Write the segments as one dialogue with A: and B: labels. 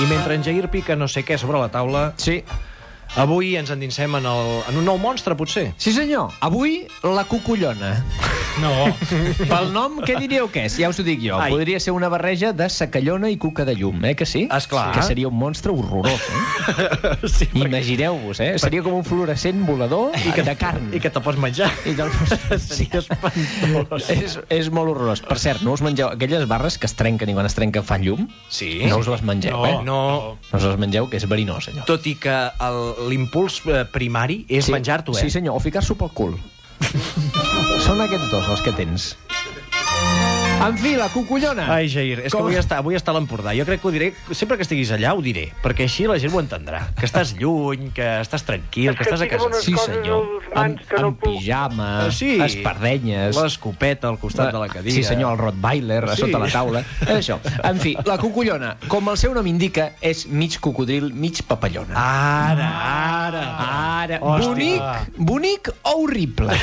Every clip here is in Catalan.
A: I mentre en Jair pica no sé què sobre la taula,
B: Sí.
A: avui ens endinsem en un nou monstre, potser.
B: Sí, senyor. Avui, la cucullona.
C: No.
B: Pel nom, què diríeu que és? Ja us ho dic jo.
A: Ai.
B: Podria ser una barreja de sacallona i cuca de llum, que sí?
A: Esclar.
B: Que seria un monstre horrorós,
A: Sí,
B: Imagineu-vos, Seria com un fluorescent volador de carn.
A: I que te'l pots menjar.
B: I
A: Seria espantós.
B: és molt horrorós. Per cert, no us mengeu aquelles barres que es trenquen i quan es trenquen fan llum?
A: Sí.
B: No us les mengeu,
C: No.
A: No,
B: No us les mengeu, que és verinós, allò.
A: tot i que l'impuls primari és menjar-t'ho,
B: Sí, senyor, o ficar-s'ho pel cul. Són aquests dos els que tens. En fi, la cucullona.
A: Ai, Jair, és que vull estar a l'Empordà. Jo crec que ho diré, sempre que estiguis allà ho diré, perquè així la gent ho entendrà. Que estàs lluny, que estàs tranquil, que estàs a casa.
B: Sí, senyor. En pijama,
A: Sí.
B: espardenyes...
A: L'escopeta al costat de la cadira.
B: Sí, senyor, el Rottweiler a
A: Sí.
B: sota la taula. Això. En fi, la cucullona, com el seu nom indica, és mig cocodril, mig papallona.
A: Ara.
B: Hòstia. Bonic o horrible?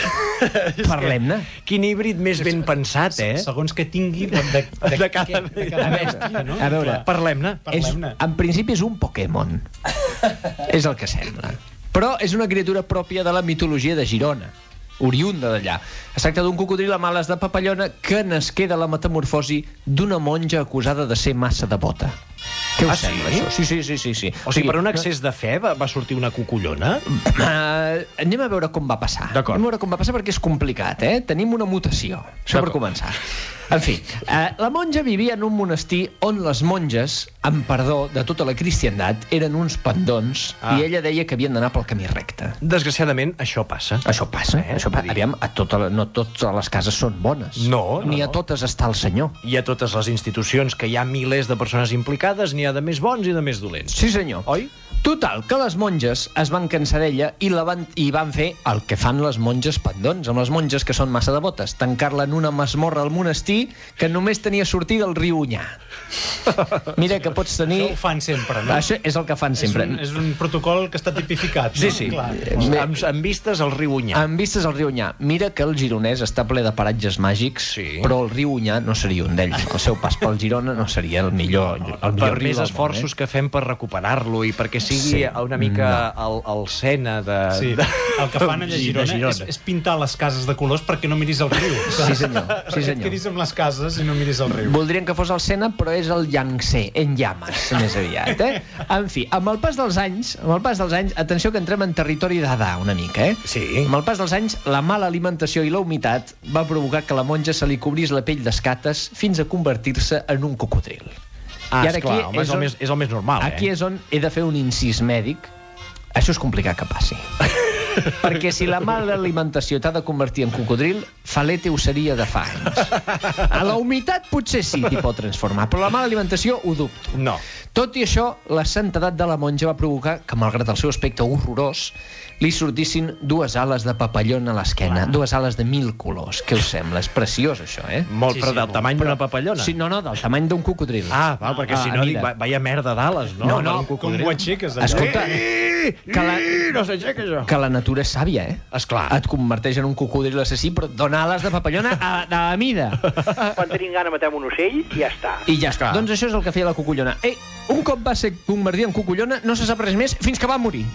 B: Parlem-ne.
A: Quin híbrid més ben pensat,
C: Segons que tingui de
A: cada
C: bèstia, no?
B: A veure,
A: Parlem-ne.
B: en principi és un Pokémon. És el que sembla. Però és una criatura pròpia de la mitologia de Girona, oriunda d'allà. Es tracta d'un cocodril amb ales de papallona que nasqué de la metamorfosi d'una monja acusada de ser massa devota. Què us sembla, això? Sí.
A: O sigui, per un excés de fe va sortir una cucullona?
B: Anem a veure com va passar.
A: D'acord.
B: Anem a veure com va passar perquè és complicat, Tenim una mutació. Això per començar. En fi, la monja vivia en un monestir on les monges, amb perdó de tota la cristiandat, eren uns pendons i ella deia que havien d'anar pel camí recte.
A: Desgraciadament, això passa.
B: Això passa. Aviam, no totes les cases són bones.
A: No.
B: Ni a totes està el senyor.
A: Hi ha totes les institucions que hi ha milers de persones implicades, n'hi ha de més bons i de més dolents.
B: Sí, senyor.
A: Oi?
B: Total, que les monges es van cansar d'ella i van fer el que fan les monges pendons, amb les monges que són massa devotes, tancar-la en una masmorra al monestir que només tenia sortida al riu Onyar. Mira que pots tenir...
C: Això ho fan sempre, no?
B: Això és el que fan sempre.
C: És un protocol que està tipificat, no?
A: Sí.
C: Clar.
A: Amb vistes al riu Onyar.
B: Amb vistes al riu Onyar. Mira que el gironès està ple de paratges màgics,
A: Sí.
B: però el riu Onyar no seria un d'ells. El seu pas pel Girona no seria el millor
A: Per
B: riu
A: més
B: del
A: esforços
B: món,
A: que fem per recuperar-lo i perquè sigui una mica el Sena de...
C: Sí, el que fan allà a Girona és pintar les cases de colors perquè no miris el riu.
B: Sí, senyor. Sí,
C: Perquè et
B: senyor.
C: quedis amb les cases i no miris el riu.
B: Voldrien que fos el Sena, però és el Yangtze, en llames, més aviat, En fi, amb el pas dels anys, atenció que entrem en territori d'Adà una mica,
A: Sí.
B: Amb el pas dels anys, la mala alimentació i la humitat va provocar que la monja se li cobrís la pell d'escates fins a convertir-se en un cocodril. I ara
A: esclar, home, és el més normal,
B: Aquí és on he de fer un incís mèdic. Això és complicat que passi. Perquè si la mala alimentació t'ha de convertir en cocodril, Falete ho seria de fa anys. A la humitat potser sí t'hi pot transformar, però la mala alimentació ho dubto.
A: No.
B: Tot i això, la santedat de la monja va provocar que, malgrat el seu aspecte horrorós, li sortissin dues ales de papallona a l'esquena, dues ales de 1000 colors. Què us sembla? És preciós, això,
A: Molt, però del tamany d'una papallona.
B: Sí, no, del tamany d'un cocodril.
A: Val, perquè si no dic, vaya merda d'ales, no?
B: No,
C: Com ho aixeques, allò?
B: Escolta,
A: No s'aixeca, això.
B: que la natura és sàvia,
A: Esclar.
B: Et converteix en un cocodril assassí, però et dona ales de papallona a mida.
D: Quan tenim gana matem un ocell i ja està.
B: I ja està.
A: Clar.
B: Doncs això és el que feia la cucullona. Un cop va ser convertida en cucullona, no se sap res més fins que va morir.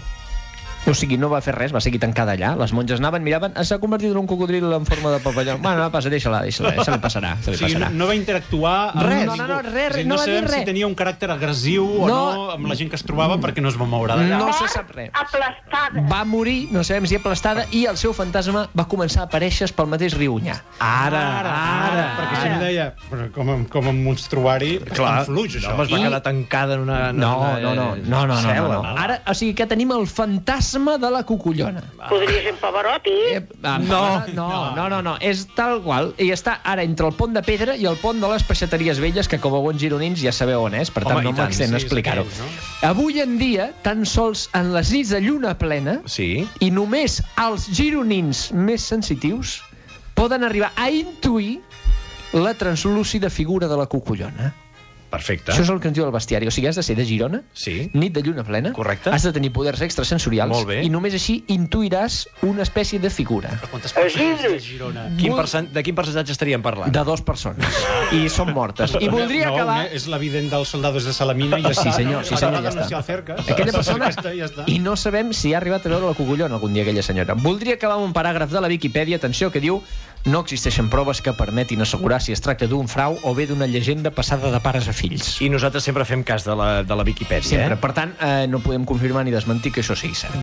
B: O sigui, no va fer res, va seguir tancada allà. Les monges anaven, miraven, s'ha convertit en un cocodril en forma de papallona. Bueno, no passa, deixa-la, se li passarà.
C: O sigui, no va interactuar amb
B: Res.
C: ningú.
B: No, res,
C: És a dir,
B: no va dir
C: sabem
B: res.
C: si tenia un caràcter agressiu o no amb la gent que es trobava perquè no es va moure d'allà.
B: No se sap res.
E: Aplastada.
B: Va morir, no sabem si aplastada, i el seu fantasma va començar a aparèixer pel mateix riu Onyar.
A: Ara.
C: Perquè si no deia, com un monstruari,
A: Clar,
C: en fluix, això.
A: No, es va quedar tancada en una...
B: No.
A: cel·la,
B: Ara, o sigui que tenim el fantasma de la cucullona.
E: Podria ser en Pavarotti.
B: No. És tal qual. I està ara entre el pont de Pedra i el pont de les Peixateries Velles, que com a bons gironins ja sabeu on és, per tant
A: Home,
B: no
A: i tant,
B: m'extén a
C: sí,
B: explicar-ho.
C: és aquell,
B: Avui en dia, tan sols en les nits de lluna plena,
A: Sí.
B: i només els gironins més sensitius poden arribar a intuir la translúcida figura de la cucullona.
A: Perfecte.
B: Això és el que ens diu el bestiari. O sigui, has de ser de Girona,
A: Sí.
B: nit de lluna plena,
A: Correcte.
B: has de tenir poders extrasensorials
A: Molt bé.
B: i només així intuiràs una espècie de figura
C: Quantes persones de Girona?
A: De quin percentatge estaríem parlant?
B: de 2 persones. I són mortes. I voldria acabar...
C: És l'evident dels soldados de Salamina i ja
B: Sí,
C: està.
B: senyor, ja
C: No s'hi
B: està.
C: acerques.
B: Aquella persona...
C: Ja està.
B: I no sabem si ha arribat a veure la cogullona algun dia, aquella senyora. Voldria acabar amb un paràgraf de la Viquipèdia, atenció, que diu: no existeixen proves que permetin assegurar si es tracta d'un frau o bé d'una llegenda passada de pares a fills.
A: I nosaltres sempre fem cas de la Viquipèdia,
B: Sempre. Per tant, no podem confirmar ni desmentir que això sigui cert.